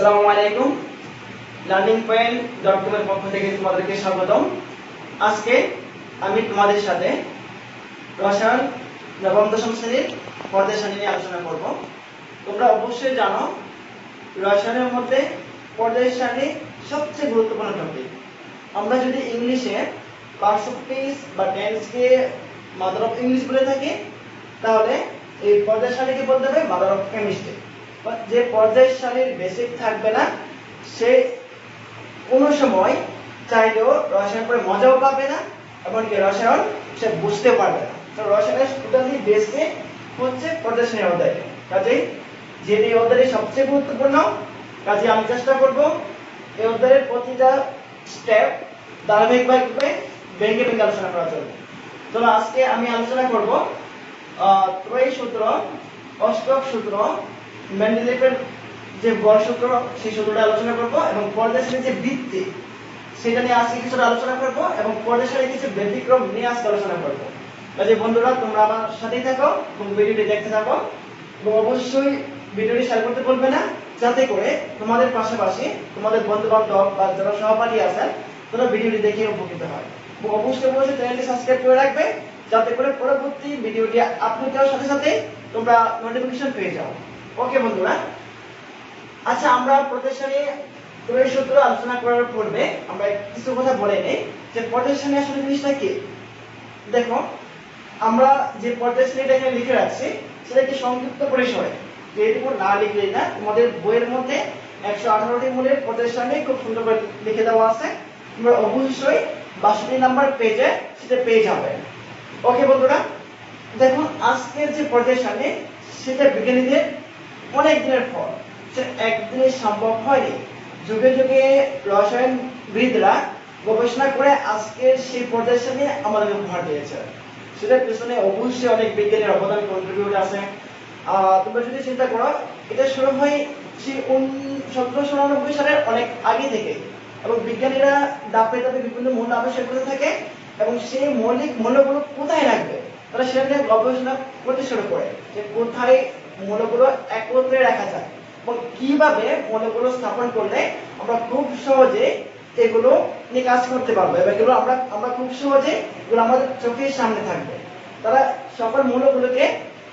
আসসালামু আলাইকুম। Learning point .com এর পক্ষ থেকে তোমাদেরকে স্বাগতম। আজকে আমি তোমাদের সাথে রসায়ন নবম দশম শ্রেণীর পর্যায় সারণী নিয়ে আলোচনা করব। তোমরা অবশ্যই জানো রসায়নের মধ্যে পর্যায় সারণী সবচেয়ে গুরুত্বপূর্ণ টপিক। আমরা যদি ইংলিশে পার্টস অফ স্পিচ বা টেন্সকে মাদার অফ ইংলিশ বলে থাকি, তাহলে এই পর্যায় সারণীকে বলতে হবে মাদার অফ কেমিস্ট্রি। যে পর্যায় সারণীর বেসিক থাকবে না, সে কোনো সময় চাইলেও রসায়ন পড়ে মজাও পাবে না, এমনকি রসায়ন সে বুঝতে পারবে না। তো রসায়নের টোটালি বেসিক হচ্ছে পর্যায় সারণী অধ্যায়। কাজেই যেহেতু এই অধ্যায়টি সবচেয়ে গুরুত্বপূর্ণ, কাজে আমি চেষ্টা করব এই অধ্যায়ের প্রতিটা স্টেপ ধারাবাহিকভাবে ভেঙে ভেঙে আলোচনা করার জন্য। চলো আজকে আমি আলোচনা করব ত্রয়ী সূত্র, অষ্টক সূত্র, মেন্ডেলিভের যে গড় সূত্র সেই সূত্রটা আলোচনা করব, এবং পর্যায় সারণীর যে ভিত্তি সেটা নিয়ে আজকে কিছুটা আলোচনা করব, এবং পর্যায় সারণীর কিছু ব্যতিক্রম নিয়ে আজকে আলোচনা করব। কাজে বন্ধুরা তোমরা আমার সাথেই থাকো এবং ভিডিওটি দেখতে থাকো, এবং অবশ্যই ভিডিওটি শেয়ার করতে ভুলবে না, যাতে করে তোমাদের পাশাপাশি তোমাদের বন্ধু বান্ধব বা যারা সহপাঠী আছেন তারা ভিডিওটি দেখে উপকৃত হয়। এবং অবশ্যই চ্যানেলটি সাবস্ক্রাইব করে রাখবে, যাতে করে পরবর্তী ভিডিওটি আপলোড দেওয়ার সাথে সাথে তোমরা নোটিফিকেশন পেয়ে যাও। ওকে বন্ধুরা, আচ্ছা আমরা পর্যায় সারণী ত্রয়ী সূত্র আলোচনা করার পূর্বে আমরা কিছু কথা বলে নেই যে পর্যায় সারণী আসলে জিনিসটা কি। দেখো, আমরা যে পর্যায় সারণীটা এখানে লিখে রাখছি সেটা কি সংক্ষিপ্ত পরিসরে, যেটুকু না লিখলেই না। তোমাদের বইয়ের মধ্যে 118টি মূলের পর্যায় সারণী খুব সুন্দর করে লিখে দেওয়া আছে, তোমরা অবশ্যই 62 নাম্বার পেজে সেটা পেয়ে যাবে। ওকে বন্ধুরা, দেখুন আজকের যে পর্যায় সারণী সেটা বিজ্ঞানীদের অনেক দিনের ফল, সে একদিনে সম্ভব হয়নি। যুগে যুগে রসায়নবিদরা গবেষণা করে আজকের সেই পর্যায় সারণী আমাদের উপহার দিয়েছে। সেটার পেছনে অবশ্যই অনেক বিজ্ঞানীর অবদান কন্ট্রিবিউট আছে। তোমরা যদি চিন্তা করো, এটা শুরু হয় সেই 1799 সালের অনেক আগে থেকে, এবং বিজ্ঞানীরা ধাপে ধাপে বিভিন্ন মৌল আবিষ্কার করতে থাকে, এবং সেই মৌলিক মৌলগুলো কোথায় রাখবে তারা সেটা নিয়ে গবেষণা করতে শুরু করে, যে কোথায় মৌলগুলো একত্রে রাখা যায় এবং কিভাবে মৌলগুলো স্থাপন করলে আমরা খুব সহজে এগুলো নিয়ে কাজ করতে পারবো, এবং এগুলো আমরা খুব সহজে এগুলো আমাদের চোখের সামনে থাকবে। তারা সকল মৌলগুলোকে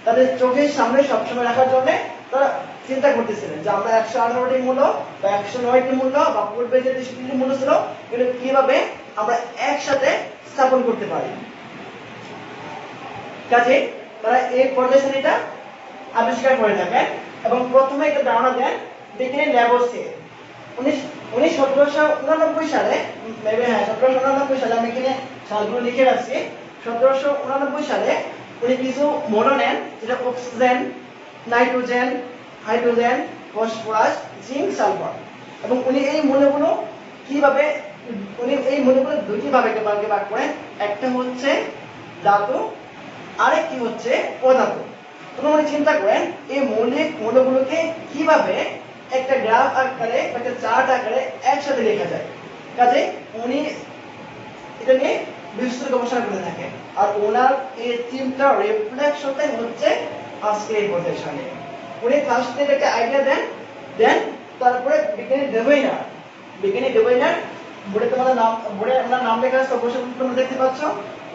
তাদের চোখের সামনে সবসময় রাখার জন্য তারা চিন্তা করতেছিলেন যে আমরা 118টি মৌল বা 109টি মৌল বা পূর্বে যে 63টি মৌল ছিল এগুলো কিভাবে আমরা একসাথে স্থাপন করতে পারি। কাজে তারা এই পর্যায় সারণীটা আবিষ্কার করে থাকেন, এবং প্রথমে একটা ধারণা দেন বিজ্ঞানী ল্যাবোসিয়ার। 1799 সালে, 1799 সালে, আমি এখানে সালগুলো লিখে রাখছি। 1799 সালে উনি কিছু মৌল নেন, যেটা oxygen, nitrogen, hydrogen, phosphorus, zinc, sulphur, এবং উনি এই মৌলগুলো কিভাবে এই মৌলগুলো দুটি ভাগে ভাগ করেন। একটা হচ্ছে ধাতু, আরেকটি হচ্ছে অধাতু। তোমরা চিন্তা করেন এই মৌলিক মৌলগুলোকে কিভাবে একটা গ্রাফ আকারে, একটা চার্ট আকারে একসাথে লেখা যায়। কাজে উনি এটা নিয়ে বিস্তৃত গবেষণা করে থাকেন, আর ওনার এই তিনটা রিফ্লেকশনটাই হচ্ছে আজকে এই পর্যায় সারণী। উনি ফার্স্টে একটা আইডিয়া দেন, তারপরে বিজ্ঞানী ডেভেইনার বোর্ডে তোমাদের নাম, বোর্ডে ওনার নাম লেখা আছে, অবশ্যই তোমরা দেখতে পাচ্ছ।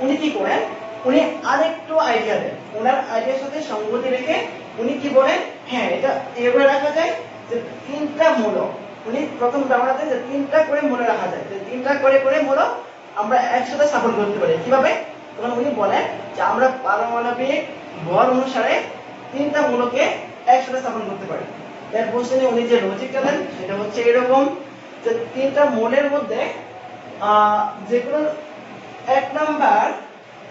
উনি কি করেন, উনি আরেকটু আইডিয়া দেন, ওনার আইডিয়ার সাথে সঙ্গতি রেখে উনি কি বলেন, হ্যাঁ এটা এভাবে রাখা যায় যে তিনটা মৌল, উনি প্রথম ধারণা দেন যে তিনটা করে মৌল রাখা যায়, যে তিনটা করে মৌল আমরা একসাথে স্থাপন করতে পারি। কিভাবে? তখন উনি বলেন যে আমরা পারমাণবিক ভর অনুসারে তিনটা মৌলকে একসাথে স্থাপন করতে পারি। এর প্রশ্নে উনি যে লজিকটা দেন সেটা হচ্ছে এরকম, যে তিনটা মৌলের মধ্যে যেগুলো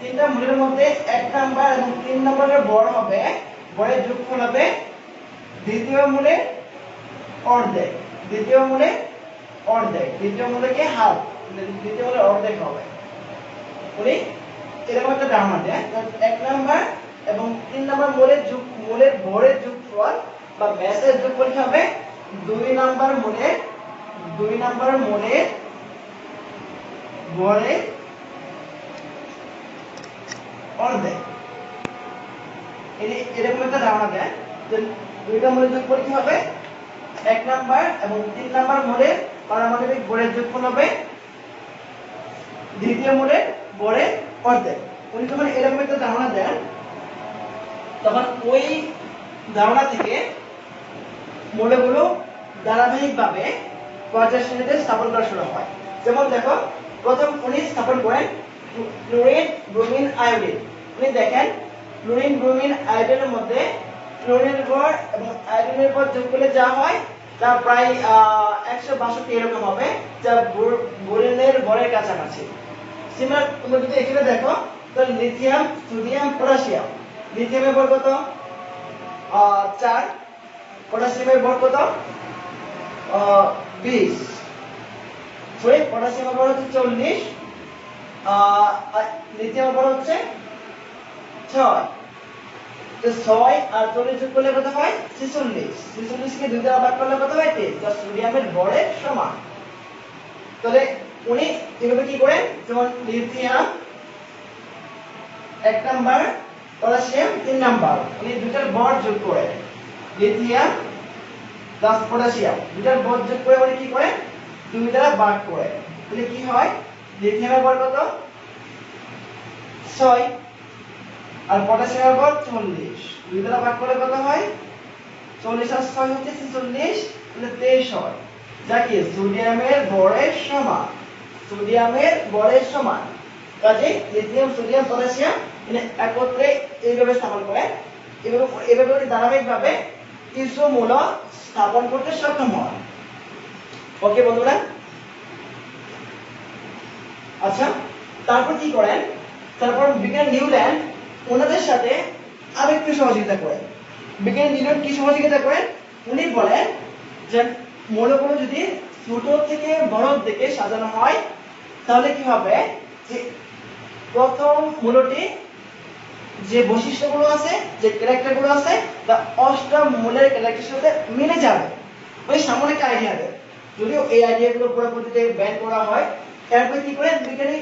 তিনটা মৌলের মধ্যে 1 নাম্বার এবং 3 নম্বরের ভর হবে, ভরের যোগফল হবে দ্বিতীয় মৌলের অর্ধেক, দ্বিতীয় মৌলকে হাফ, দ্বিতীয় মৌলের অর্ধেক হবে। উনি এরকম একটা ধারণা দেন, 1 নাম্বার এবং 3 নাম্বার মৌলের ভরের যোগফল বা ব্যাসের যোগফল হবে 2 নাম্বার মৌলের ভরের অর্ধেক। এরকম একটা ধারণা দেন যে দুইটা মৌলের যোগফল কি হবে 1 নাম্বার এবং 3 নাম্বার মোলের পারমাণবিক ভরের যোগফল হবে দ্বিতীয় মোলের ভরের অর্ধেক। উনি যখন এরকম একটা ধারণা দেন তখন ওই ধারণা থেকে মৌলগুলো ধারাবাহিকভাবে পর্যায় শ্রেণীতে স্থাপন করা শুরু হয়। যেমন দেখো, প্রথম উনি স্থাপন করেন ক্লোরিন, ব্রোমিন, আয়োডিন। উনি দেখেন ক্লোরিন, ব্রোমিন, আয়োডিনের মধ্যে ক্লোরিনের ভর এবং আয়োডিনের ভর যোগ করলে যা হয় তা প্রায় 162 এরকম হবে, যা বোরনের ভরের কাছাকাছি। সিমিলার তোমরা যদি এখানে দেখো তো লিথিয়াম, সোডিয়াম, পটাশিয়াম। লিথিয়ামের ভর কত? 4। পটাশিয়ামের ভর কত? 20। সরি, পটাশিয়ামের ভর হচ্ছে 40, লিথিয়ামের ভর হচ্ছে 6। তো 6 আর 40 যোগ করলে কত হয়? 46। 46 কে 2 দ্বারা ভাগ করলে কত হয়? 23, যা সোডিয়ামের ভরের সমান। তাহলে উনি এভাবে কি করেন, যেমন লিথিয়াম 1 নাম্বার, পটাশিয়াম 3 নাম্বার, উনি দুটার ভর যোগ করেন। লিথিয়াম প্লাস পটাশিয়াম দুটার ভর যোগ করে উনি কি করেন? 2 দ্বারা ভাগ করেন। তাহলে কি হয়? লিথিয়ামের ভর কত? 6 আর পটাশিয়ামের ভর 40। 2 দ্বারা ভাগ করলে কত হয়? 40 আর 6 হচ্ছে 46, তাহলে 23 হয়, যা কি সোডিয়ামের ভরের সমান। সোডিয়ামের ভরের সমান। কাজে লিথিয়াম, সোডিয়াম, পটাশিয়াম একত্রে এইভাবে স্থাপন করে, এভাবে ধারাবাহিকভাবে কিছু মৌল স্থাপন করতে সক্ষম হয়। ওকে বন্ধুরা? আচ্ছা, তারপর কি করেন? তারপর বিজ্ঞানী নিউল্যান্ড ওনাদের সাথে আরেকটু সহযোগিতা করেন। বিজ্ঞানী নিউল্যান্ড কি সহযোগিতা করেন? উনি বলেন যে মৌলগুলো যদি ছোট থেকে বড় দিকে সাজানো হয় তাহলে কি হবে, যে প্রথম মৌলটি যে বৈশিষ্ট্যগুলো আছে, যে ক্যারেক্টারগুলো আছে, তা অষ্টম মৌলের ক্যারেক্টারের সাথে মিলে যাবে। ওই সামনে একটা আইডিয়া দেয়, যদিও এই আইডিয়াগুলো পরবর্তীতে ব্যান করা হয়। এরপর কি করেন বিজ্ঞানী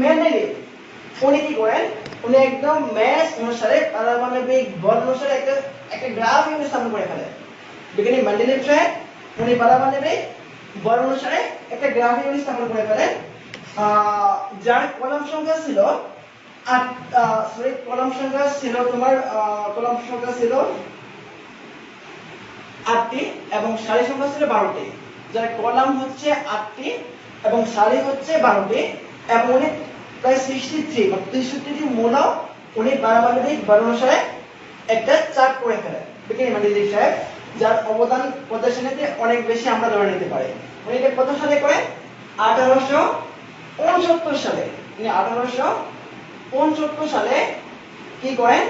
মেন্ডেলি, উনি কি করেন, উনি একদম ম্যাথ অনুসারে পারমাণবিক বল অনুসারে একটা গ্রাফ স্থাপন করে ফেলেন। বিজ্ঞানী মেন্ডেলিভ সাহেব উনি পারমাণবিক বল অনুসারে একটা গ্রাফ স্থাপন করে ফেলেন, যার কলাম সংখ্যা ছিল কলাম সংখ্যা ছিল তোমার কলাম সংখ্যা ছিল 8টি এবং সারি সংখ্যা ছিল 12টি। যার কলাম হচ্ছে 8টি এবং সারি হচ্ছে 12টি, এবং উনি প্রায় 63টি মৌল উনি পারমাণবিক বল অনুসারে একটা চার্ট করে ফেলেন বিজ্ঞানী মেন্ডেলিভ সাহেব, যার অবদান প্রদর্শনীতে অনেক বেশি আমরা ধরে নিতে পারি। উনি এটা কত সালে করেন? 1869 সালে। উনি 1869 সালে কি করেন?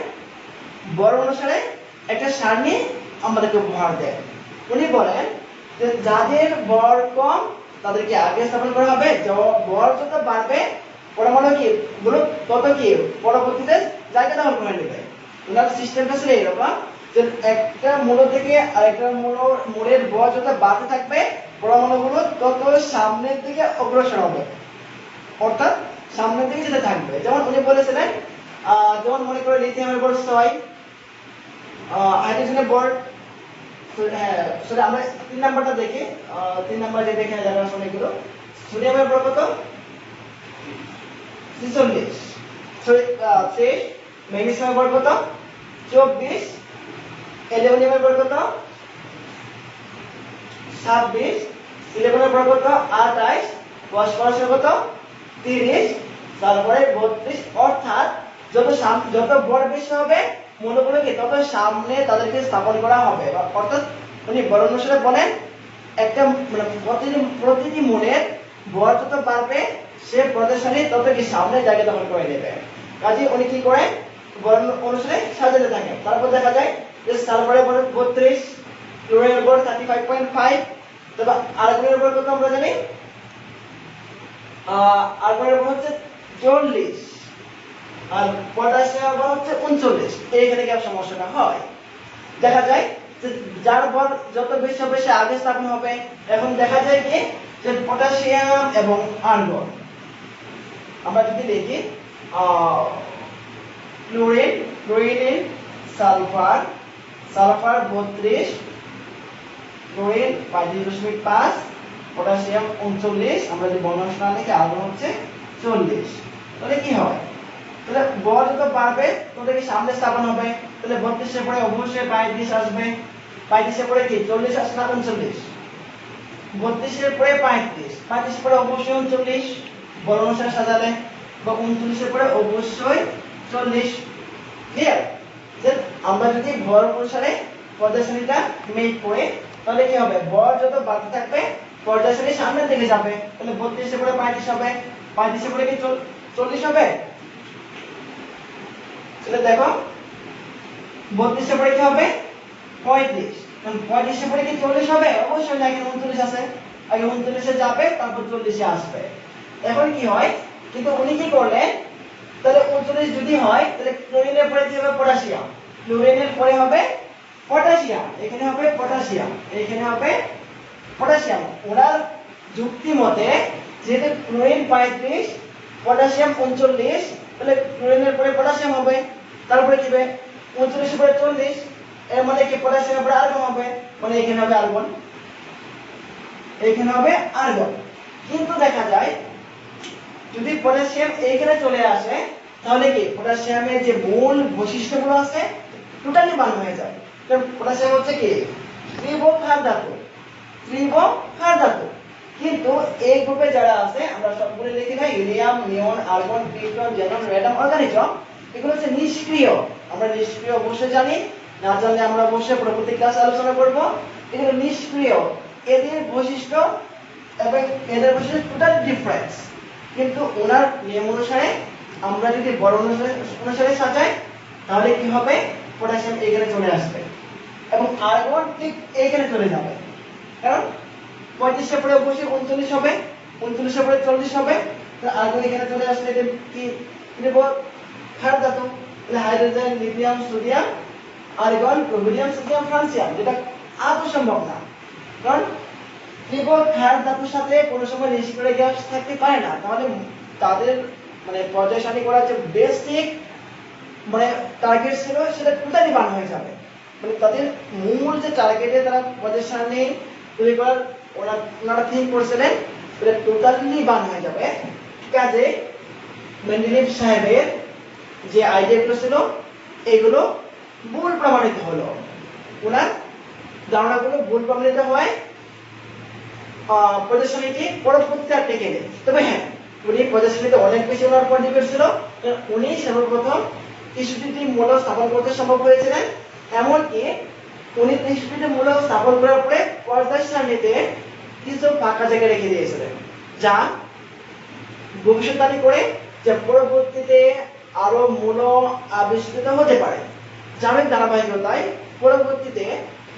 বল অনুসারে একটা সারণী আমাদেরকে উপহার দেন। উনি বলেন যে যাদের ভর কম তাদেরকে আগে স্থাপন করা হবে, ভর যত বাড়বে পরমাণু কি গুলো তত কি পরবর্তীতে জায়গা দখল করে নেবে। ওনার সিস্টেমটা ছিল এরকম যে একটা মৌল থেকে আরেকটা মৌলের ভর যত বাড়তে থাকবে পরমাণুগুলো তত সামনের দিকে অগ্রসর হবে, অর্থাৎ সামনের দিকে যেতে থাকবে। যেমন উনি বলেছিলেন, যেমন মনে করে লিথিয়ামের ভর 6, হাইড্রোজেনের ভর, আমরা 3 নাম্বারটা দেখি, 3 নাম্বার যে দেখে যারা আসলে এগুলো সোডিয়ামের ভর কত? 46। সরি 23। ম্যাগনেসিয়ামের ভর কত? 24। অ্যালুমিনিয়ামের ভর কত? 26। সিলিকনের ভর কত? 28। ফসফরাসের কত? 30। তারপরে 32। অর্থাৎ যত ভর বেশি হবে মৌলগুলোকে তত সামনে তাদেরকে স্থাপন করা হবে। অর্থাৎ উনি বল অনুসারে বলেন একটা প্রতিটি মৌলের ভর যত বাড়বে সে প্রদর্শনী তত কি সামনে জায়গা দখল করে নেবে। কাজে উনি কি করেন? বল অনুসারে সাজাতে থাকেন। তারপর দেখা যায় যে সালফারের ভর 32, ক্লোরিনের ভর 35.5, তবে আর্গনের ভর কত আমরা জানি? আর্গনের ভর হচ্ছে 40 আর পটাশিয়ামের ভর হচ্ছে 39। এইখানে কি সমস্যাটা হয়? দেখা যায় যে যার ভর যত বেশি হবে সে আগে স্থাপন হবে। এখন দেখা যায় কি যে পটাশিয়াম এবং আর্গন, আমরা যদি দেখি chlorine, chlorine, sulphur 32, chlorine 35.5, potassium 39, আমরা যদি বর্ণনা না লিখে আর্গন হচ্ছে 40। তাহলে কি হয়, তাহলে বল যত বাড়বে তত কি সামনে স্থাপন হবে, তাহলে 32 এর পরে অবশ্যই 35 আসবে, 35 এর পরে কি 40 আসবে না 39, 32 এর পরে 35, 35 এর পরে অবশ্যই 39 বল অনুসারে সাজালে, বা 39 এর পরে অবশ্যই 40। ক্লিয়ার? যে আমরা যদি ভর অনুসারে পর্যায় সারণীটা মেক করে তাহলে কি হবে, ভর যত বাড়তে থাকবে পর্যায় সারণী সামনের দিকে যাবে, তাহলে 32 এর পরে 35 হবে, 35 এর পরে কি 40 হবে। তাহলে দেখো 32 এর পরে কি হবে 35, কারণ 35 এর পরে কি 40 হবে, অবশ্যই না, এখানে 39 আছে, আগে 39 এ যাবে তারপর 40 এ আসবে। এখন কি হয়, কিন্তু উনি কি করলেন, তাহলে 39 যদি হয় তাহলে ক্লোরিনের পরে কি হবে পটাশিয়াম, ক্লোরিনের পরে হবে পটাশিয়াম, এখানে হবে পটাশিয়াম, এখানে হবে পটাশিয়াম। ওনার যুক্তি মতে যেহেতু ক্লোরিন 35 পটাশিয়াম 39, তাহলে ক্লোরিনের পরে পটাশিয়াম হবে, তারপরে কি হবে 39 এর পরে 40, এর মানে কি পটাশিয়ামের পরে আর্গন হবে, মানে এখানে হবে আর্গন, এখানে হবে আর্গন। কিন্তু দেখা যায় যদি পটাশিয়াম এইখানে চলে আসে তাহলে কি পটাশিয়ামের যে মূল বৈশিষ্ট্যগুলো আছে টোটালি বান হয়ে যায়। কারণ পটাশিয়াম হচ্ছে কি ত্রিবক্ষার ধাতু, ত্রিবক্ষার ধাতু। কিন্তু এই গ্রুপে যারা আছে আমরা সবগুলো লিখি না, ইউরেনিয়াম, নিয়ন, argon, plutonium, Xanon, radium, organism, এগুলো হচ্ছে নিষ্ক্রিয়। আমরা নিষ্ক্রিয় অবশ্যই জানি, না জানলে আমরা অবশ্যই পরবর্তী ক্লাসে আলোচনা করব। এগুলো নিষ্ক্রিয়, এদের বৈশিষ্ট্য এবং এদের বৈশিষ্ট্য টোটাল ডিফারেন্স। কিন্তু ওনার নিয়ম অনুসারে আমরা যদি বড় অনুসারে সাজাই তাহলে কি হবে, পটাশিয়াম এখানে চলে আসবে এবং আর্গন ঠিক এইখানে চলে যাবে, কারণ 35 এর পরে অবশ্যই 39 হবে, 39 এর পরে 40 হবে, তাহলে আর্গন এখানে চলে আসলে এটা কি ত্রিবক্ষার ধাতু, তাহলে hydrogen, lithium, sodium, argon, rhodium, sodium, francium, যেটা আদৌ সম্ভব না, কারণ ত্রিবক্ষার ধাতুর সাথে কোনো সময় নিষ্ক্রিয় গ্যাস থাকতে পারে না। তাহলে তাদের মানে পর্যায় সারণী করার যে বেসিক মানে টার্গেট ছিল সেটা টোটালি বান হয়ে যাবে, মানে তাদের মূল যে টার্গেটে তারা পর্যায় সারণী তৈরি করার ওনারা থিঙ্ক করছিলেন সেটা টোটালি বান হয়ে যাবে। কাজে মেন্ডেলিভ সাহেবের যে আইডিয়াগুলো ছিল এগুলো ভুল প্রমাণিত হলো, ওনার ধারণাগুলো ভুল প্রমাণিত হয় পর্যায় সারণীটি পরবর্তী আর টেকে নেই। তবে হ্যাঁ, উনি পর্যায় সারণীতে অনেক বেশি ওনার উপর ডিপেন্ড ছিল, উনি সর্বপ্রথম 63টি মূলক স্থাপন করতে সম্ভব হয়েছিলেন। এমনকি উনি 63টি মূলক স্থাপন করার পরে পর্যায় সারণীতে কিছু ফাঁকা জায়গা রেখে দিয়েছিলেন, যা ভবিষ্যৎবাণী করে যে পরবর্তীতে আরো মূলক আবিষ্কৃত হতে পারে, যার ধারাবাহিকতায় পরবর্তীতে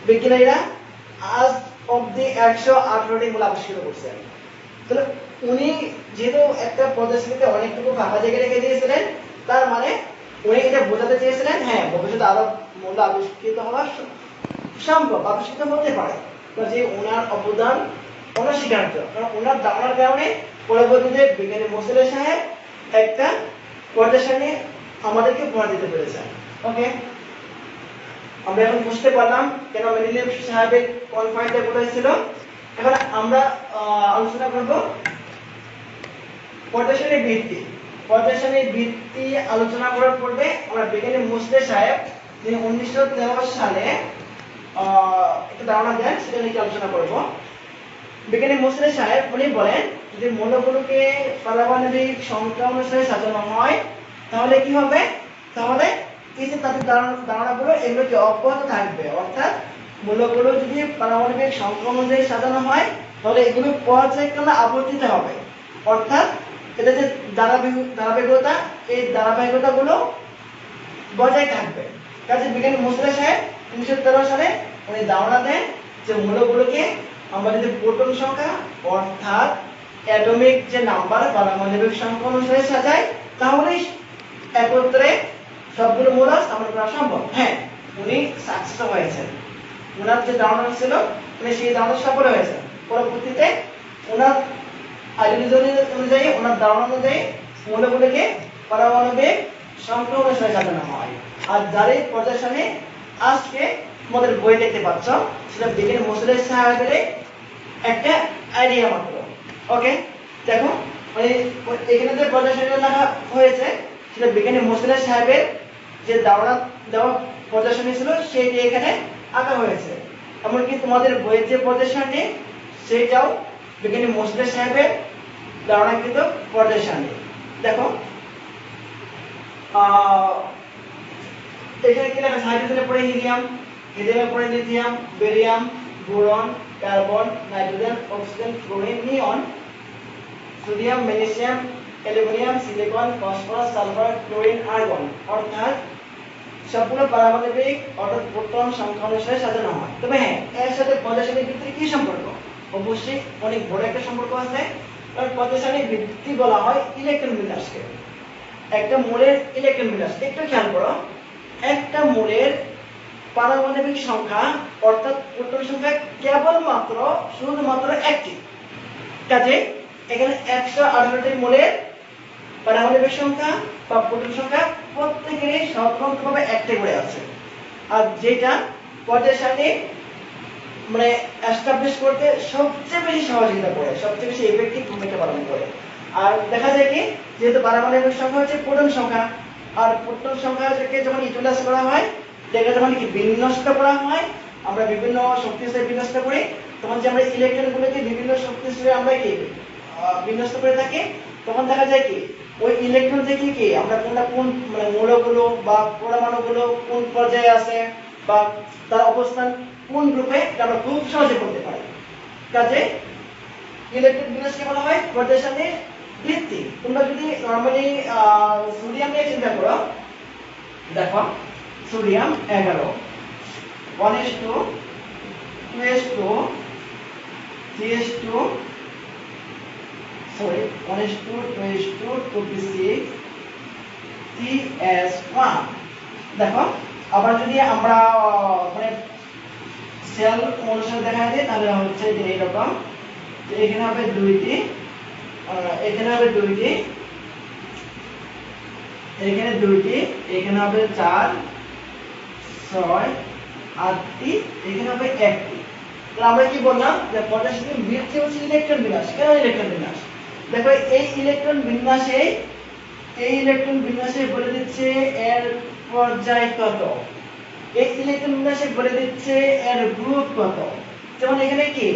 বিজ্ঞানীরা আজ অব্দি 118টি মূল আবিষ্কৃত করছেন। তাহলে উনি যেহেতু একটা পর্যায় সারণীতে অনেকটুকু ফাঁকা জায়গা রেখে দিয়েছিলেন, তার মানে উনি এটা বোঝাতে চেয়েছিলেন হ্যাঁ ভবিষ্যতে আরো মূল আবিষ্কৃত হওয়া সম্ভব, আবিষ্কৃত হতে পারে, যে ওনার অবদান অনস্বীকার্য। কারণ ওনার ধারণার কারণে পরবর্তীতে বিজ্ঞানী মোসেলে সাহেব একটা পর্যায় সারণী আমাদেরকে উপহার দিতে পেরেছেন। ওকে, আমরা এখন বুঝতে পারলাম কেন মেন্ডেলিভ সাহেবের কোন পয়েন্টে কোথায় ছিল। এখন আমরা আলোচনা করব পর্যায় সারণীর ভিত্তি। পর্যায় সারণীর ভিত্তি আলোচনা করার পূর্বে আমরা বিজ্ঞানী মোসলে সাহেব যিনি 1913 সালে একটা ধারণা দেন সেটা নিয়ে আলোচনা করব। বিজ্ঞানী মোসলে সাহেব উনি বলেন যদি মৌলগুলোকে পারমাণবিক সংখ্যা অনুসারে সাজানো হয় তাহলে কি হবে, তাহলে এই যে তাদের ধারণাগুলো এগুলো কি অব্যাহত থাকবে, অর্থাৎ মৌলগুলো যদি পারমাণবিক সংখ্যা অনুযায়ী সাজানো হয় তাহলে এগুলো পর্যায়ক্রমে আবর্তিত হবে, অর্থাৎ এটা যে ধারাবাহিকতা এই ধারাবাহিকতাগুলো বজায় থাকবে। কাজে বিজ্ঞানী মোসলে সাহেব 1913 সালে উনি ধারণা দেন যে মৌলগুলোকে আমরা যদি প্রোটন সংখ্যা অর্থাৎ অ্যাটমিক যে নাম্বার পারমাণবিক সংখ্যা অনুসারে সাজাই তাহলে একত্রে সবগুলো মৌল স্থাপন করা সম্ভব। হ্যাঁ, উনি সাকসেস হয়েছেন, ওনার যে ধারণা ছিল উনি সেই ধারণা সফল হয়েছেন। পরবর্তীতে ওনার আইডিওলজি অনুযায়ী ওনার ধারণা অনুযায়ী মৌলগুলোকে পারমাণবিক সংখ্যা অনুসারে সাজানো হয়। আর যার এই পর্যায় সারণী আজকে তোমাদের বই দেখতে পাচ্ছ সেটা বিজ্ঞানী মসুলের সাহায্যে একটা আইডিয়া মাত্র। ওকে, দেখো মানে এখানে যে পর্যায়সারণী লেখা হয়েছে সেটা বিজ্ঞানী মসুলের সাহেবের যে ধারণা দেওয়া পর্যায়সারণী ছিল সেইটি এখানে আঁকা হয়েছে। এমনকি তোমাদের বইয়ের যে পর্যায়সারণী সেইটাও বিজ্ঞানী মসুলের সাহেবের ধারণাকৃত পর্যায়সারণী। দেখো এখানে কি লেখা? হাইড্রোজেনের পরে হিলিয়াম, হিলিয়ামের পরে lithium, beryllium, boron, carbon, nitrogen, oxygen, fluorine, neon, sodium, magnesium, aluminium, silicon, phosphorus, sulphur, chlorine, argon. অর্থাৎ সবগুলো পারমাণবিক অর্থাৎ প্রোটন সংখ্যা অনুসারে সাজানো হয়। তবে হ্যাঁ, এর সাথে পর্যায়সারণীর ভিত্তির কি সম্পর্ক? অবশ্যই অনেক বড় একটা সম্পর্ক আছে। কারণ পর্যায়সারণীর ভিত্তি বলা হয় ইলেকট্রন বিন্যাসকে। একটা মৌলের ইলেকট্রন বিন্যাস একটু খেয়াল করো। একটা মৌলের পারমাণবিক সংখ্যা অর্থাৎ প্রোটন সংখ্যা কেবলমাত্র শুধুমাত্র একটি। কাজে এখানে 118টি মৌলের পারমাণবিক সংখ্যা বা প্রোটন সংখ্যা প্রত্যেকেরই স্বতন্ত্রভাবে একটি করে আছে। আর যেটা পর্যায়সারণী মানে এস্টাবলিশ করতে সবচেয়ে বেশি সহযোগিতা করে, সবচেয়ে বেশি ইফেক্টিভ ভূমিকা পালন করে। আর দেখা যায় কি যেহেতু পারমাণবিক সংখ্যা হচ্ছে প্রোটন সংখ্যা, আর প্রোটন সংখ্যাকে যখন ইউটিলাইজ করা হয় দেখা যখন কি বিন্যস্ত করা হয়, আমরা বিভিন্ন শক্তিস্তরে বিন্যস্ত করি, তখন যে আমরা ইলেকট্রনগুলোকে বিভিন্ন শক্তিস্তরে আমরা কি বিন্যস্ত করে থাকি, তখন দেখা যায় কি ওই ইলেকট্রন থেকে কি আমরা কোনটা কোন মানে মৌলগুলো বা পরমাণুগুলো কোন পর্যায়ে আছে বা তার অবস্থান কোন গ্রুপে আমরা খুব সহজে বলতে পারি। কাজে ইলেকট্রন বিন্যাসকে বলা হয় পর্যায়সারণীর ভিত্তি। তোমরা যদি নরমালি সোডিয়াম নিয়ে চিন্তা করো, দেখো sodium 11, 1s2, 2s2, 3s2, sorry 1s2, 2s2, 2p6, 3s1। দেখো আবার যদি আমরা মানে সেল অনুসারে দেখা যায় তাহলে হচ্ছে যে এরকম, যে এখানে হবে দুইটি, এখানে হবে দুইটি, এখানে দুইটি, এখানে হবে 4, 6, 8টি, এখানে হবে একটি। তাহলে আমরা কি বললাম যে পর্যায়সারণীর ভিত্তি হচ্ছে ইলেকট্রন বিন্যাস। কেন ইলেকট্রন বিন্যাস? দেখো এই ইলেকট্রন বিন্যাসে বলে দিচ্ছে এর পর্যায় কত, এই ইলেকট্রন বিন্যাসে বলে দিচ্ছে এর গ্রুপ কত। যেমন এখানে কি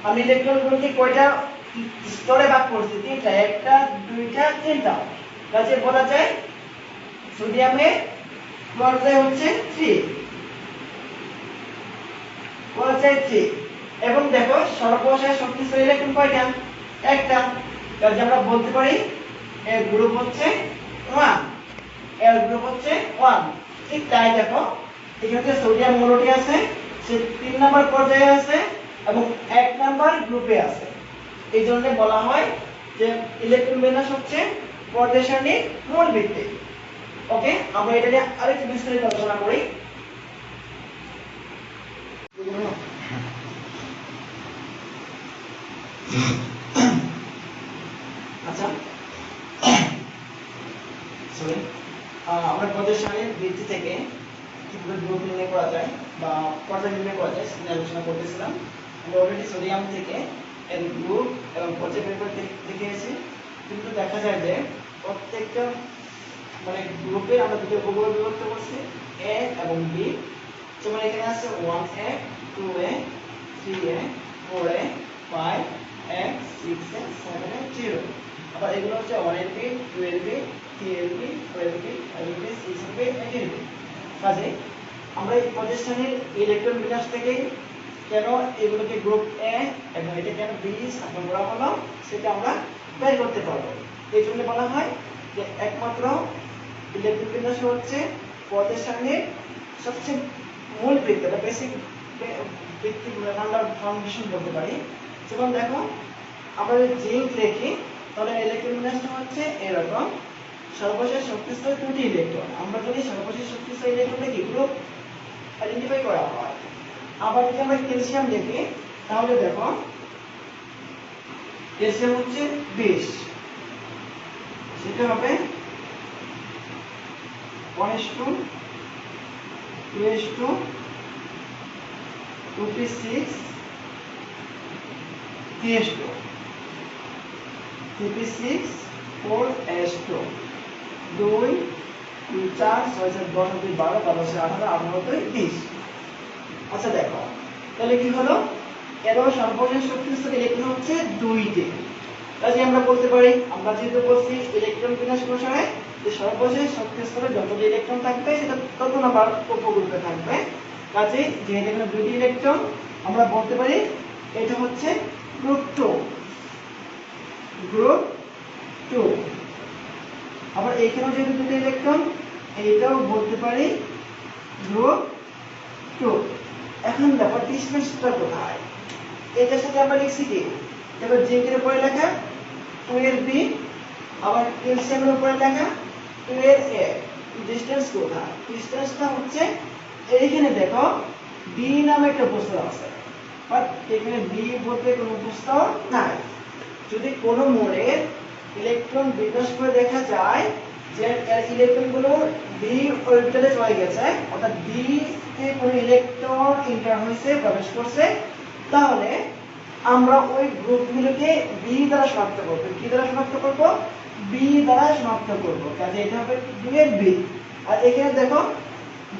আমি ইলেকট্রনগুলোকে কয়টা স্তরে ভাগ করছি? তিনটা, একটা, দুইটা, তিনটা। কাজে বলা যায় সোডিয়ামের পর্যায় হচ্ছে 3, পর্যায় 3। এবং দেখো সর্বশেষ শক্তিস্তর ইলেকট্রন কয়টা? একটা। কাজে আমরা বলতে পারি এর গ্রুপ হচ্ছে 1, এর গ্রুপ হচ্ছে 1। ঠিক তাই দেখো এখানে যে সোডিয়াম মৌলটি আছে সে 3 নাম্বার পর্যায়ে আছে এবং 1 নাম্বার গ্রুপে আছে। এই জন্য বলা হয় যে ইলেকট্রন বিন্যাস হচ্ছে পর্যায়সারণীর মূল ভিত্তি। ওকে, আমরা এটা নিয়ে আরেকটু বিস্তারিত আলোচনা করি। আচ্ছা, সরি, আমরা পর্যায়সারণীর ভিত্তি থেকে কিভাবে গ্রুপ নির্ণয় করা যায় বা পর্যায় নির্ণয় করা যায় সেটা আলোচনা করতেছিলাম। আমরা অলরেডি সোডিয়াম থেকে এর গ্রুপ এবং পর্যায় বের করে দেখিয়েছি। কিন্তু দেখা যায় যে প্রত্যেকটা মানে গ্রুপে আমরা দুটো উপগ্রুপে বিভক্ত করছি, এ এবং বি। যেমন এখানে আছে 1a, 2a, 3a, 4a, 5a, 6a, 7a, 0। আবার এগুলো হচ্ছে 1ab, 2ab, 3ab, 4ab, 5ab, 6ab, 8ab। কাজে আমরা এই পর্যায়সারণীর ইলেকট্রন বিন্যাস থেকে কেন এগুলোকে গ্রুপ এ এবং এটা কেন বি স্থাপন করা হলো সেটা আমরা বের করতে পারবো। এই জন্য বলা হয় যে একমাত্র ইলেকট্রন বিন্যাস হচ্ছে পর্যায়সারণীর সবচেয়ে মূল ভিত্তি, এটা বেসিক ভিত্তি ফাউন্ডেশন বলতে পারি। যেমন দেখো আমরা যদি জিঙ্ক লিখি তাহলে ইলেকট্রন বিন্যাসটা হচ্ছে এরকম, সর্বশেষ শক্তিস্তর 2টি ইলেকট্রন। আমরা যদি সর্বশেষ শক্তিস্তর ইলেকট্রনকে কি গ্রুপ আইডেন্টিফাই করা হয়। আবার যদি আমরা ক্যালসিয়াম দেখি তাহলে দেখো ক্যালসিয়াম হচ্ছে 20, সেটা হবে 1s2, 2s2 2p6 3s2 3p6 4s2 2 2 4 6 7 10 2 12 12 18 18 20। আচ্ছা দেখো তাহলে কি হলো, এর সর্বশেষ শক্তি স্তর ইলেকট্রন হচ্ছে 2টি। তাহলে আমরা বলতে পারি, আমরা যেহেতু বলছি ইলেকট্রন বিন্যাস প্রসারে যে সর্বশেষ শক্তি স্তরে যতটি ইলেকট্রন থাকবে সেটা তত নাম্বার উপগ্রুপে থাকবে। কাজে যেহেতু এখানে 2টি ইলেকট্রন, আমরা বলতে পারি এটা হচ্ছে গ্রুপ 2। গ্রুপ 2। আবার এখানেও যেহেতু 2টি ইলেকট্রন, এইটাও বলতে পারি গ্রুপ 2। এখন দেখো ডিসটেন্সটা কোথায়, এটার সাথে আমরা লিখছি কি, দেখো জিঙ্কের উপরে লেখা 2 এর বি, আবার ক্যালসিয়ামের উপরে লেখা 2 এর এ। ডিসটেন্স কোথায়, ডিসটেন্সটা হচ্ছে এইখানে দেখো বি নামে একটা প্রস্তাব আছে, বাট এখানে বি বলতে কোনো প্রস্তাব নাই। যদি কোনো মোড়ের ইলেকট্রন বিন্যাস করে দেখা যায় যে এর ইলেকট্রনগুলো ডি অরবিটালে চলে গেছে, অর্থাৎ ডি তে কোনো ইলেকট্রন এন্টার হয়েছে, প্রবেশ করছে, তাহলে আমরা ওই গ্রুপগুলোকে বি দ্বারা শনাক্ত করব। কি দ্বারা শনাক্ত করব? বি দ্বারা শনাক্ত করব। কাজে এটা হবে 2 এর বি। আর এখানে দেখো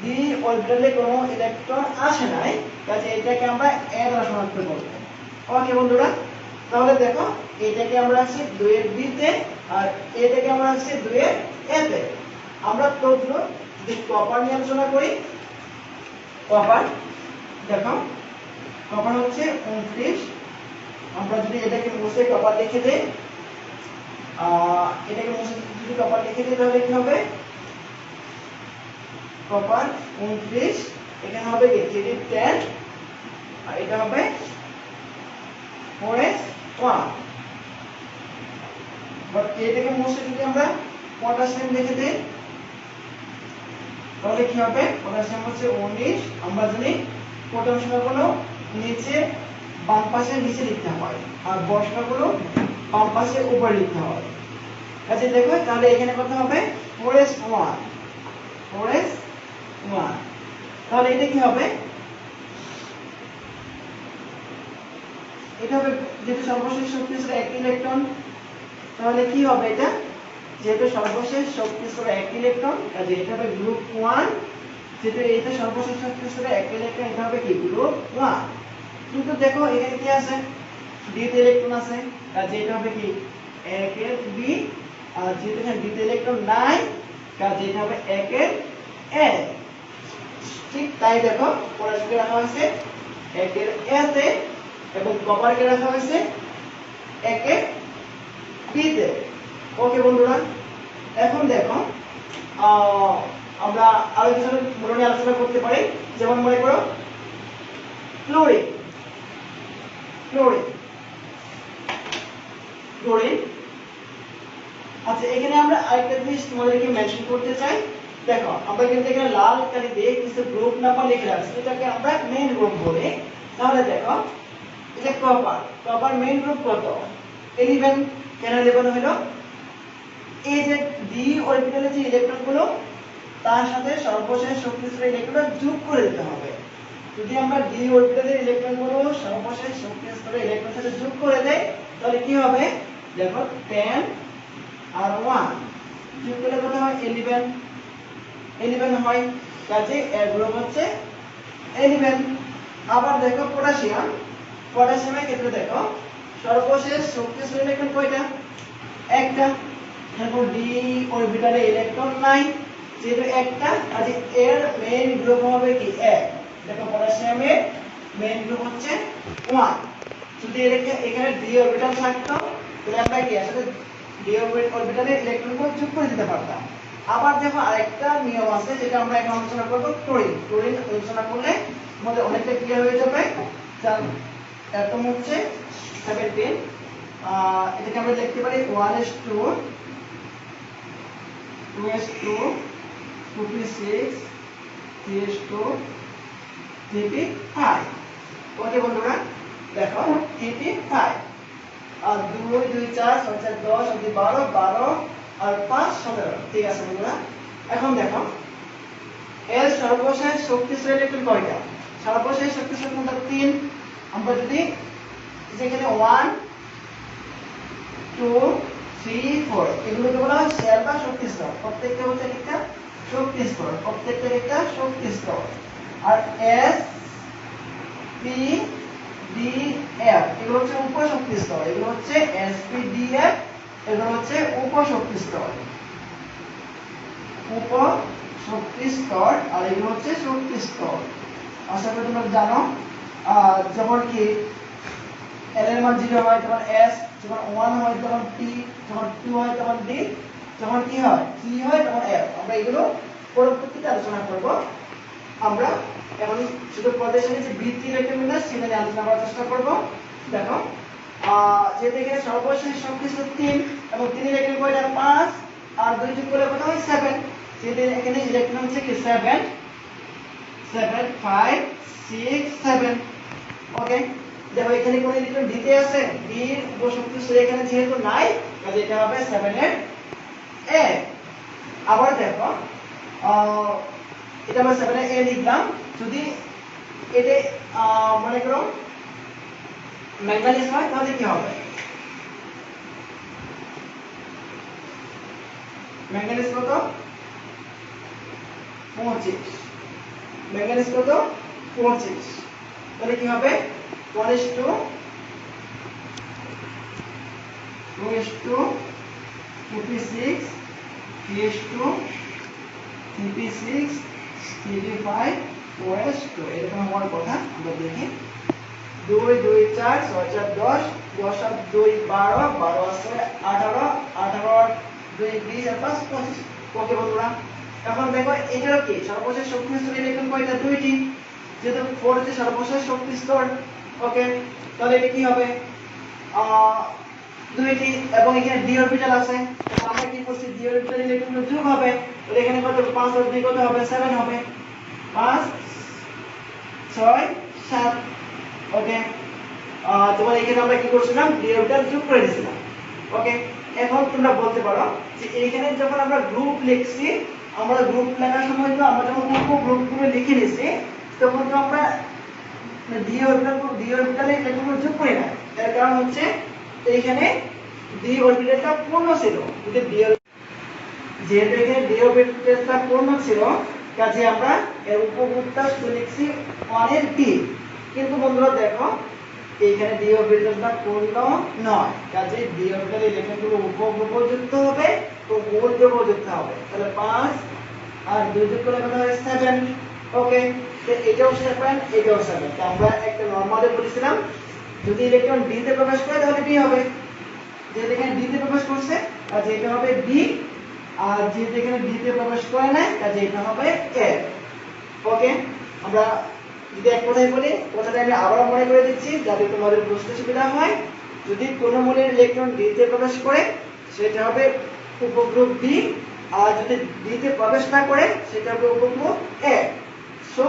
ডি অরবিটালে কোনো ইলেকট্রন আসে নাই, কাজে এটাকে আমরা এ দ্বারা শনাক্ত করব। ওকে বন্ধুরা, তাহলে দেখো এটাকে আমরা রাখছি 2 এর বি তে, আর এটাকে আমরা রাখছি 2 এর এ তে। আমরা প্রথম যদি কপার নিয়ে আলোচনা করি, কপার দেখো কপার হচ্ছে 29। আমরা যদি এটাকে মুছে কপার লিখে দেই, এটাকে মুছে যদি কপার লিখে দেই তাহলে কি হবে, কপার 29, এখানে হবে কি 310, আর এটা হবে 4s1। বাট এটাকে মুছে যদি আমরা পটাশিয়াম লিখে দেই তাহলে কি হবে, পটাশিয়াম হচ্ছে 19। আমরা জানি পটাশিয়ামগুলো নিচে বাম পাশে নিচে লিখতে হয়, আর বর্ষাগুলো বাম পাশে উপরে লিখতে হয়। আচ্ছা দেখো তাহলে এখানে কত হবে, 4s1। 4s1, তাহলে এটা কি হবে, এটা হবে যেহেতু সর্বশেষ শক্তি স্তরে 1 ইলেকট্রন, তাহলে কি হবে এটা, যেহেতু সর্বশেষ শক্তি স্তরে 1 ইলেকট্রন, কাজে এটা হবে গ্রুপ 1। যেহেতু এটা সর্বশেষ শক্তি স্তরে 1 ইলেকট্রন, এটা হবে কি গ্রুপ 1। কিন্তু দেখো এখানে কি আছে, ডি তে ইলেকট্রন আছে, কাজে এটা হবে কি 1 এর বি। আর যেহেতু এখানে ডি তে ইলেকট্রন নাই, কাজে এটা হবে 1 এর এ। ঠিক তাই দেখো পটাশিয়ামকে রাখা হয়েছে 1 এর এ তে, এবং কপারকে রাখা হয়েছে 1 এর বি তে। ওকে বন্ধুরা, এখন দেখো আমরা আরো কিছু মূল নিয়ে আলোচনা করতে পারি। যেমন মনে করো ক্লোরিন। ক্লোরিন ক্লোরিন আচ্ছা এখানে আমরা আরেকটা জিনিস তোমাদেরকে মেনশন করতে চাই। দেখো আমরা কিন্তু এখানে লাল কালি দিয়ে কিছু গ্রুপ নাম্বার লিখে রাখছি, এটাকে আমরা মেইন গ্রুপ বলি। তাহলে দেখো এটা কপার, কপার মেইন গ্রুপ কত, 11। কেন 11 হলো, এই যে ডি অরবিটালে যে ইলেকট্রনগুলো তার সাথে সর্বশেষ শক্তি স্তরের ইলেকট্রন যোগ করে দিতে হবে। যদি আমরা ডি অরবিটালের ইলেকট্রনগুলো সর্বশেষ শক্তি স্তরের ইলেকট্রনের সাথে যোগ করে দেই তাহলে কি হবে, দেখো 10 আর 1 যোগ করলে কত হয়, 11 হয়। কাজে এর গ্রুপ হচ্ছে 11। আবার দেখো পটাশিয়াম, পটাশিয়ামের ক্ষেত্রে দেখো সর্বশেষ শক্তি স্তরের ইলেকট্রন কয়টা, একটা। এখন ডি অরবিটালে ইলেকট্রন নাই, যেহেতু একটা, কাজে এর মেইন গ্রুপ হবে কি 1। দেখো পটাশিয়ামের মেইন গ্রুপ হচ্ছে 1। যদি এখানে ডি অরবিটাল থাকতো তাহলে আমরা কি আসলে ডি অরবিটালে ইলেকট্রনগুলো যোগ করে দিতে পারতাম। আবার দেখো আরেকটা নিয়ম আছে যেটা আমরা এখন আলোচনা করব, ক্লোরিন। ক্লোরিন আলোচনা করলে আমাদের অনেকটা ক্লিয়ার হয়ে যাবে। যার অ্যাটম হচ্ছে 17। এটাকে আমরা লিখতে পারি 1s2 2s2 2p6 3s2 3p5। ওকে বন্ধুরা, দেখো 3p5 আর 2 2 4 6 4 10 2 12 12 আর 5 17। ঠিক আছে বন্ধুরা, এখন দেখো এর সর্বশেষ শক্তিশালী ইলেকট্রন কয়টা? সর্বশেষ শক্তিশালী কোনটা? 3। আমরা যদি যেখানে 1 2 3 4 এগুলোকে বলা হয় শেল বা শক্তি স্তর। প্রত্যেকটা হচ্ছে একটা শক্তি স্তর, প্রত্যেকটা একটা শক্তি স্তর। আর এস পি ডি এফ এগুলো হচ্ছে উপশক্তি স্তর। এগুলো হচ্ছে এস পি ডি এফ, এগুলো হচ্ছে উপশক্তি স্তর, উপশক্তি স্তর। আর এগুলো হচ্ছে শক্তি স্তর। আশা করি তোমরা জানো। যেমন কি এল এর মান 0 হয় তখন এস, যখন 1 হয় তখন পি, যখন 2 হয় তখন ডি, যখন কি হয় 3 হয় তখন এফ। আমরা এগুলো পরবর্তীতে আলোচনা করব। আমরা এখন শুধু পদের যে বৃত্তি ইলেকট্রন বিন্যাস সেটা নিয়ে আলোচনা করার চেষ্টা করব। দেখো যেহেতু এখানে সর্বশেষ শক্তিশালী 3 এবং 3 ইলেকট্রন কয়টা? 5 আর 2 যোগ করলে কত হয়? 7। সেটা এখানে ইলেকট্রন হচ্ছে কি 7 7 5 6 7। ওকে, দেখো এখানে কোন ইলেকট্রন দিতে আছে? ডি এর উপশক্তি স্তর এখানে যেহেতু নাই, কাজে এটা হবে 7 এর এ। আবার দেখো এটা আমরা 7 এর এ লিখলাম। যদি এটা মনে করো ম্যাঙ্গানিজ হয় তাহলে কি হবে? ম্যাঙ্গানিজ কত? 25। ম্যাঙ্গানিজ কত? 25। তাহলে কি হবে? 1:2 2:2 2p6 3:2 3p6 3p5 4:2 এরকম হওয়ার কথা। আমরা দেখি 2 2 4 6 4 10 10 আর 2 12 12 আর 6 18 18 আর 2 20 আর 5 25। ওকে বন্ধুরা, এখন দেখো এটাও কি সর্বশেষ শক্তি স্তর ইলেকট্রন কয়টা? 2টি। যেহেতু 4 হচ্ছে সর্বশেষ শক্তি স্তর। ওকে, তাহলে এটা কি হবে? 2টি এবং এখানে ডি অরবিটাল আছে। আমরা কি করছি? ডি অরবিটাল ইলেকট্রন যোগ হবে। তাহলে এখানে কত? 5 আর 2 কত হবে? 7 হবে। 5 6 7। ওকে, তোমার এখানে আমরা কি করছিলাম? ডি অরবিটাল যোগ করে দিয়েছিলাম। ওকে, এখন তোমরা বলতে পারো যে এইখানে যখন আমরা গ্রুপ লিখছি, আমরা গ্রুপ লেখার সময় তো আমরা যখন গ্রুপ করে লিখে নিছি তখন তো আমরা ডি অরবিটালে ইলেকট্রন যোগ করি না। এর কারণ হচ্ছে এইখানে ডি অরবিটালটা পূর্ণ ছিল। যদি যেহেতু এখানে ডি অরবিটালটা পূর্ণ ছিল, কাজে আমরা এর উপগ্রুপটা শুধু লিখছি 1 এর পি। কিন্তু বন্ধুরা দেখো এইখানে ডি অরবিটালটা পূর্ণ নয়, কাজে ডি অরবিটাল ইলেকট্রনগুলো উপগ্রুপ যুক্ত হবে তো মূল দ্রব্য যুক্ত হবে। তাহলে 5 আর 2 যোগ করলে কত হয়? 7। ওকে, তো এটাও 7 এটাও 7। তো আমরা একটা নরমালে বলেছিলাম যদি ইলেকট্রন ডি তে প্রবেশ করে তাহলে বি হবে। যেহেতু এখানে ডি তে প্রবেশ করছে কাজে এটা হবে বি, আর যেহেতু এখানে ডি তে প্রবেশ করে না কাজে এটা হবে এ। ওকে, আমরা যদি এক কথায় বলি, কথাটা আমি আবার মনে করে দিচ্ছি যাতে তোমাদের বুঝতে সুবিধা হয়। যদি কোনো মূলের ইলেকট্রন ডি তে প্রবেশ করে সেটা হবে উপগ্রুপ বি, আর যদি ডি তে প্রবেশ না করে সেটা হবে উপগ্রুপ এ। সো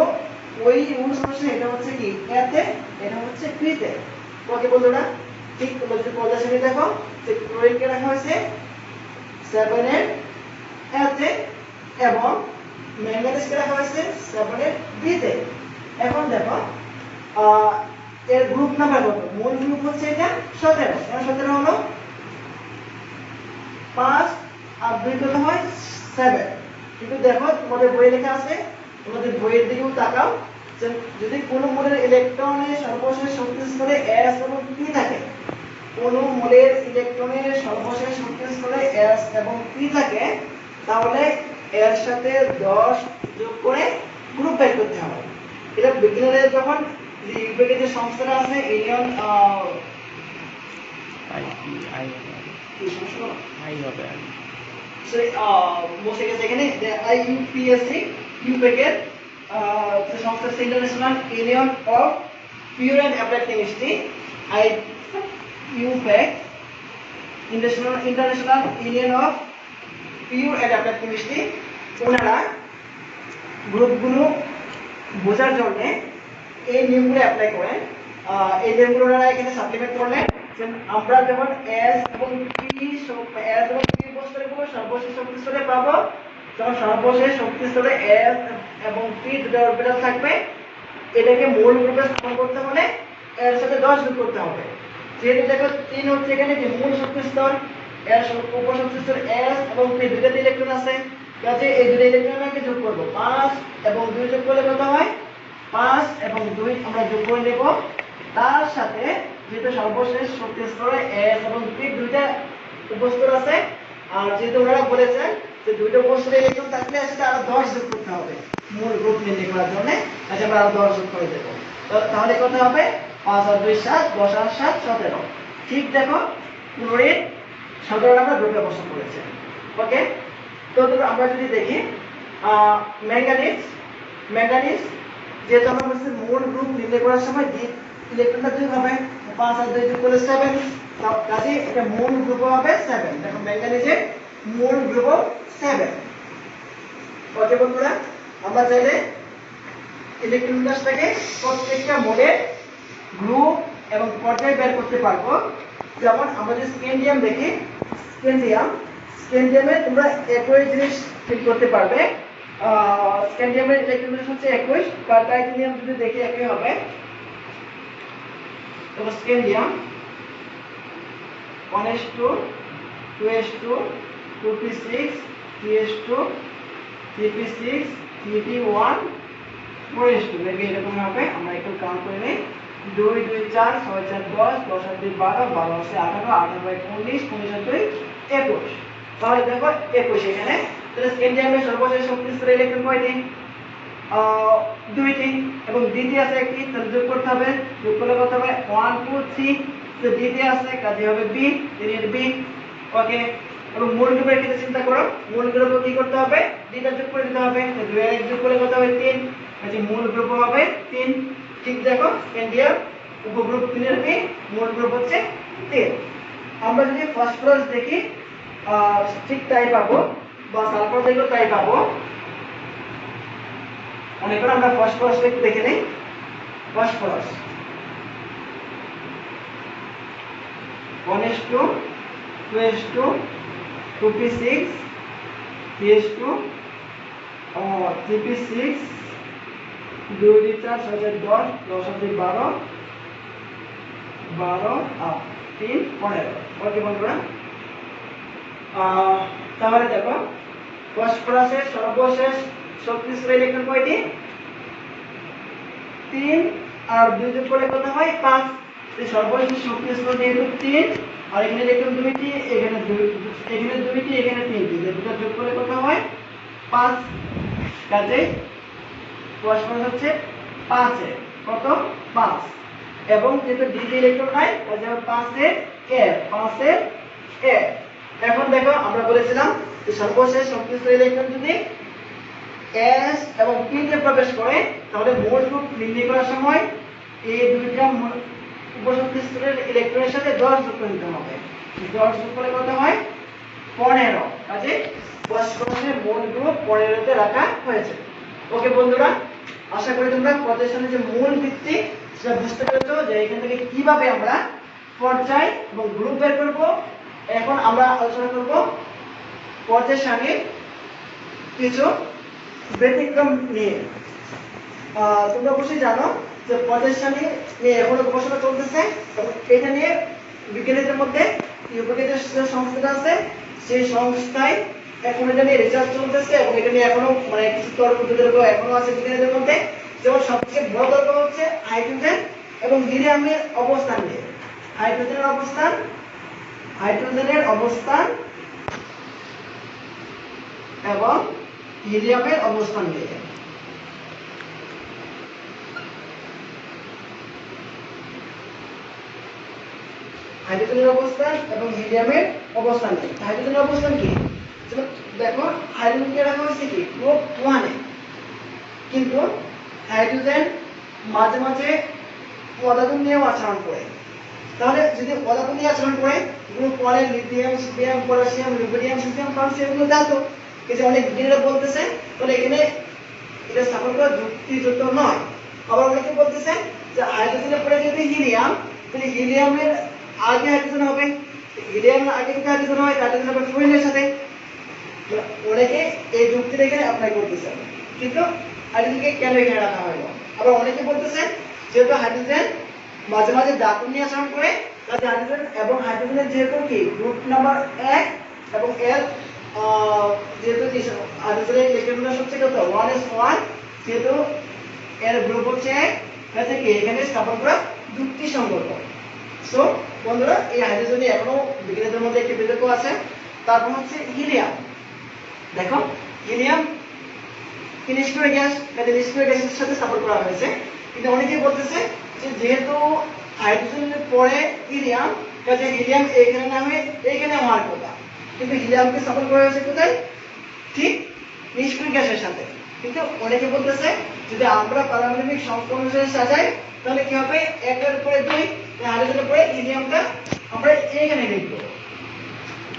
ওই অনুসারে এটা হচ্ছে কি এ তে, এটা হচ্ছে পি তে। ওকে বন্ধুরা, ঠিক তোমরা যদি পর্যায় সারণী দেখো যে ক্লোরিনকে রাখা হয়েছে 7 এর এ তে এবং ম্যাঙ্গানিজকে রাখা হয়েছে 7 এর বি তে। এখন দেখো এর গ্রুপ নাম্বার কত? মূল গ্রুপ হচ্ছে এটা 17। এর 17 হলো 5 আর 2 কত হয়? 7। কিন্তু দেখো তোমাদের বইয়ে লেখা আছে, তোমাদের বইয়ের দিকেও তাকাও, যে যদি কোনো মূলের ইলেকট্রনের সর্বশেষ শক্তি স্তরে s এবং p থাকে, কোনো মূলের ইলেকট্রনের সর্বশেষ শক্তি স্তরে s এবং p থাকে, তাহলে এর সাথে 10 যোগ করে গ্রুপ বের করতে হবে। এটা বিজ্ঞানের যখন লিখবে যে সংস্থাটা আছে ইউনিয়ন আই হবে সেই বসে গেছে এখানে যে IUPAC ইউপেকের যে সংস্থা international union of pure and applied chemistry, IUPAC international union of pure and applied chemistry, ওনারা গ্রুপগুলো বোঝার জন্য এই নিয়মগুলো অ্যাপ্লাই করেন। এই নিয়মগুলো ওনারা এখানে সাপ্লিমেন্ট করলেন। আমরা যখন S এবং P বস্তরে সর্বশেষ শক্তি স্তরে পাবো তখন সর্বশেষ শক্তি স্তরে s এবং p দুটো অরবিটাল থাকবে। এটাকে মূল গ্রুপে স্থাপন করতে হলে এর সাথে 10 যোগ করতে হবে। যেহেতু দেখো 3 হচ্ছে এখানে যে মূল শক্তি স্তর, এর উপশক্তি স্তর s এবং p দুটোতে ইলেকট্রন আছে, কাজে এই দুটো ইলেকট্রনকে যোগ করব। 5 এবং 2 যোগ করলে কত হয়? 5 এবং 2 আমরা যোগ করে নেব। তার সাথে যেহেতু সর্বশেষ শক্তি স্তরে s এবং p দুইটা উপস্তর আছে, আর যেহেতু ওনারা বলেছেন যে দুইটা উপস্তরে ইলেকট্রন থাকলে আসলে আরো 10 যোগ করতে হবে মূল গ্রুপ নির্ণয় করার জন্য। আচ্ছা, আমরা আরো 10 যোগ করে দেব। তাহলে কত হবে? 5 আর 2 7, 10 আর 7 17। ঠিক দেখো, ক্লোরিন 17 আমরা গ্রুপে বসত করেছে। ওকে, তো আমরা যদি দেখি ম্যাঙ্গানিজ যেহেতু আমরা বলছি মূল গ্রুপ নির্ণয় করার সময় ইলেকট্রনটা যোগ হবে, 5 আর 2 যোগ করলে 7, কাজে এটা মূল গ্রুপ হবে 7। দেখো ম্যাঙ্গানিজের মূল গ্রুপ 7। ওকে বন্ধুরা, আমরা চাইলে ইলেকট্রন দাসটাকে প্রত্যেকটা মোডের গ্রুপ এবং পর্যায় বের করতে পারবো। যেমন আমরা যদি স্ক্যান্ডিয়াম দেখি, স্ক্যান্ডিয়ামে তোমরা একই জিনিস ফিল করতে পারবে। স্ক্যান্ডিয়ামের ইলেকট্রন দাস হচ্ছে 21, আর টাইটানিয়াম যদি দেখি একই হবে। তো scandium 1s2 2s2 2p6 3s2 3p6 3p1 4s2, maybe এরকম হবে। আমরা একটু কাউন্ট করে নেই। 2 2 4 6 4 10 10 আর 2 12 12 আছে 18 18 বাই 19 19 আর 2 21। তাহলে দেখো 21 এখানে। তাহলে স্ক্যান্ডিয়ামের সর্বশেষ শক্তি স্তরে ইলেকট্রন কয়টি? 2টি, এবং দ্বিতে আছে একটি, তাহলে যোগ করতে হবে। যোগ করলে কত হবে? 1 2 3। তো দ্বিতে আছে, কাজে হবে b, এর b। ওকে, এবং মূল গ্রুপের ক্ষেত্রে চিন্তা করো, মূল গ্রুপে কি করতে হবে? দুইটা যোগ করে দিতে হবে। তো 2 এর 1 যোগ করলে কত হবে? 3। কাজে মূল গ্রুপ হবে 3। ঠিক দেখো, স্ক্যান্ডিয়াম উপগ্রুপ 3 এর কি মূল গ্রুপ হচ্ছে 3। আমরা যদি ফসফরাস দেখি ঠিক তাই পাবো, বা সালফার দেখলেও তাই পাবো। অনেকবার আমরা ফসফরাস একটু দেখে নেই। Phosphorus 1s2 2s2 2p6 3s2 3p6 2 2 4 6 4 10 10 আর 2 12 12 আর 3 15। ওকে বন্ধুরা, তাহলে দেখো ফসফরাসের সর্বশেষ শক্তি স্তরে ইলেকট্রন কয়টি? 3 আর 2 যোগ করলে কত হয়? 5। এই সর্বশেষ শক্তি স্তর যেহেতু 3, আর এখানে ইলেকট্রন 2টি, এখানে 2টি, এখানে 3টি, দুটো যোগ করলে কত হয়? 5। কাজে ফসফরাস হচ্ছে 5 এর কত? 5। এবং যেহেতু দ্বিতীয় ইলেকট্রন নাই, কাজে 5 এর a। এখন দেখো, আমরা বলেছিলাম যে সর্বশেষ শক্তি স্তরে ইলেকট্রন যদি s এবং p তে প্রবেশ করে, তাহলে মূল গ্রুপ নির্ণয় করার সময় এই দুইটা উপশক্তি স্তরের ইলেকট্রনের সাথে 10 যোগ করে দিতে হবে। 10 যোগ করলে কত হয়? 15। কাজে ফসফরাসের মূল গ্রুপ 15 তে রাখা হয়েছে। ওকে বন্ধুরা, আশা করি তোমরা প্রদর্শনের যে মূল ভিত্তি সেটা বুঝতে পেরেছো, যে এখান থেকে কিভাবে আমরা পর্যায় এবং গ্রুপ বের করব। এখন আমরা আলোচনা করব পর্যায় সারণীর কিছু ব্যতিক্রম নিয়ে। তোমরা অবশ্যই জানো যে পর্যায় সারণী নিয়ে এখনো গবেষণা চলতেছে, এবং এটা নিয়ে বিজ্ঞানীদের মধ্যে ইউরোপীয় যে সংস্থাটা আছে, সেই সংস্থায় এখন এটা নিয়ে রিসার্চ চলতেছে, এবং এটা নিয়ে এখনো কিছু তর্ক বিতর্ক এখনো আছে বিজ্ঞানীদের মধ্যে। যেমন সবচেয়ে বড় তর্ক হচ্ছে হাইড্রোজেন এবং হিলিয়ামের অবস্থান নিয়ে। হাইড্রোজেনের অবস্থান এবং হিলিয়ামের অবস্থান নিয়ে। হাইড্রোজেনের অবস্থান এবং হিলিয়ামের অবস্থান নিয়ে। হাইড্রোজেনের অবস্থান কি? দেখো, হাইড্রোজেনকে রাখা হয়েছে কি গ্রুপ 1 এ, কিন্তু হাইড্রোজেন মাঝে মাঝে পদার্থ নিয়েও আচরণ করে। তাহলে যদি পদার্থ নিয়ে আচরণ করে, গ্রুপ 1 এর lithium, sodium, potassium, rubidium, silicon, francium এগুলো ধাতু, কিছু অনেক বিজ্ঞানীরা বলতেছে, তাহলে এখানে এটা স্থাপন করা যুক্তিযুক্ত নয়। আবার অনেকে বলতেছে যে হাইড্রোজেনের পরে যদি হিলিয়াম, তাহলে হিলিয়ামের আগে হাইড্রোজেন হবে, হিলিয়ামের আগে যদি হাইড্রোজেন হয়, হাইড্রোজেন হবে ফ্লুরিনের সাথে। অনেকে এই যুক্তিটা এখানে অ্যাপ্লাই করতেছেন, কিন্তু হাইড্রোজেনকে কেন এখানে রাখা হলো? আবার অনেকে বলতেছেন যেহেতু হাইড্রোজেন মাঝে মাঝে ধাতু নিয়ে আচরণ করে, তাহলে হাইড্রোজেন এবং হাইড্রোজেনের যেহেতু কি গ্রুপ নাম্বার 1 এবং এর যেহেতু হাইড্রোজেনের ইলেকট্রন হচ্ছে কত 1s1, যেহেতু এর গ্রুপ হচ্ছে 1, তাহলে কি এখানে স্থাপন করা যুক্তিসঙ্গত। সো বন্ধুরা, এই হাইড্রোজেনে এখনো বিজ্ঞানীদের মধ্যে একটি বিতর্ক আছে। তারপর হচ্ছে হিলিয়াম। দেখো হিলিয়াম কি নিষ্ক্রিয় গ্যাস, কাজে নিষ্ক্রিয় গ্যাসের সাথে স্থাপন করা হয়েছে, কিন্তু অনেকেই বলতেছে যে যেহেতু হাইড্রোজেনের পরে হিলিয়াম, কাজে হিলিয়াম এইখানে না হয়ে এইখানে হওয়ার কথা, কিন্তু হিলিয়ামকে স্থাপন করা হয়েছে কোথায়? ঠিক নিষ্ক্রিয় গ্যাসের সাথে। কিন্তু অনেকে বলতেছে যদি আমরা পারমাণবিক সংখ্যা অনুসারে সাজাই তাহলে কি হবে, 1 এর উপরে 2, হাইড্রোজেনের পরে হিলিয়ামটা আমরা এইখানে লিখব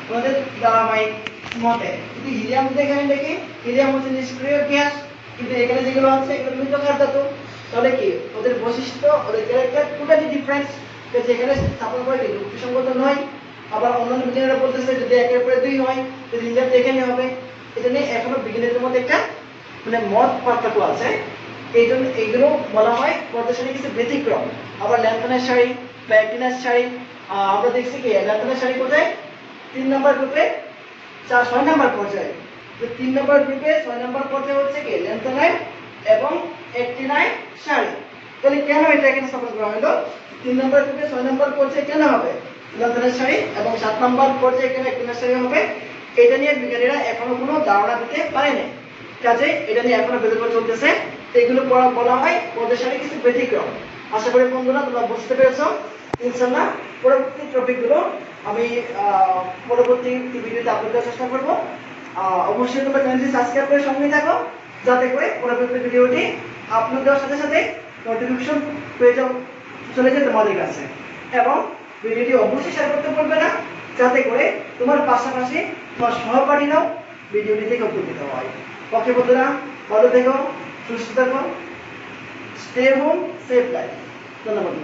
আমাদের ধারাবাহিক মতে। কিন্তু হিলিয়াম এখানে দেখি হিলিয়াম হচ্ছে নিষ্ক্রিয় গ্যাস, কিন্তু এখানে যেগুলো আছে এগুলো মৃতকার ধাতু, তাহলে কি ওদের বৈশিষ্ট্য ওদের ক্যারেক্টার টোটালি ডিফারেন্ট, যেখানে স্থাপন করে যুক্তিসঙ্গত নয়। আবার অন্যান্য বিজ্ঞানীরা বলতেছে যদি 1 এর উপরে 2 হয় তাহলে হিলিয়ামটা এখানে হবে। এটা নিয়ে এখনো বিজ্ঞানীদের মধ্যে একটা মানে মত পার্থক্য আছে। এই জন্য এইগুলো বলা হয় পদার্থের কিছু ব্যতিক্রম। আবার ল্যান্থনের সারি, প্ল্যাটিনাস সারি, আমরা দেখছি কি ল্যান্থনের সারি কোথায় 3 নম্বর গ্রুপে 6 নম্বর পর্যায়ে। তো 3 নম্বর গ্রুপে 6 নম্বর পর্যায়ে হচ্ছে কি ল্যান্থনাইট এবং অ্যাক্টিনাইট সারি। তাহলে কেন এটা এখানে স্থাপন করা হলো? 3 নম্বর গ্রুপে 6 নম্বর পর্যায়ে কেন হবে ল্যান্থনাইট সারি এবং 7 নম্বর পর্যায়ে এখানে অ্যাক্টিনাইট সারি হবে? এটা নিয়ে বিজ্ঞানীরা এখনো কোনো ধারণা দিতে পারেনি, কাজে এটা নিয়ে এখনো বিতর্ক চলতেছে। এগুলো বলা হয় পদার্থের কিছু ব্যতিক্রম। আশা করি বন্ধুরা তোমরা বুঝতে পেরেছো। ইনশাআল্লাহ পরবর্তী টপিকগুলো আমি পরবর্তী ভিডিওতে আপলোড করার চেষ্টা করব। অবশ্যই তোমরা চ্যানেলটি সাবস্ক্রাইব করে সঙ্গে থাকো, যাতে করে পরবর্তী ভিডিওটি আপলোড দেওয়ার সাথে সাথে নোটিফিকেশন পেয়ে চলে যায় তোমাদের কাছে। এবং ভিডিওটি অবশ্যই শেয়ার করতে ভুলবে না, যাতে করে তোমার পাশাপাশি তোমার সহপাঠীরাও ভিডিওটি থেকে উপকৃত হয়। ওকে বন্ধুরা, ভালো থেকো, সুস্থ থাকো, স্টে হোম, সেভ লাইফ। ধন্যবাদ।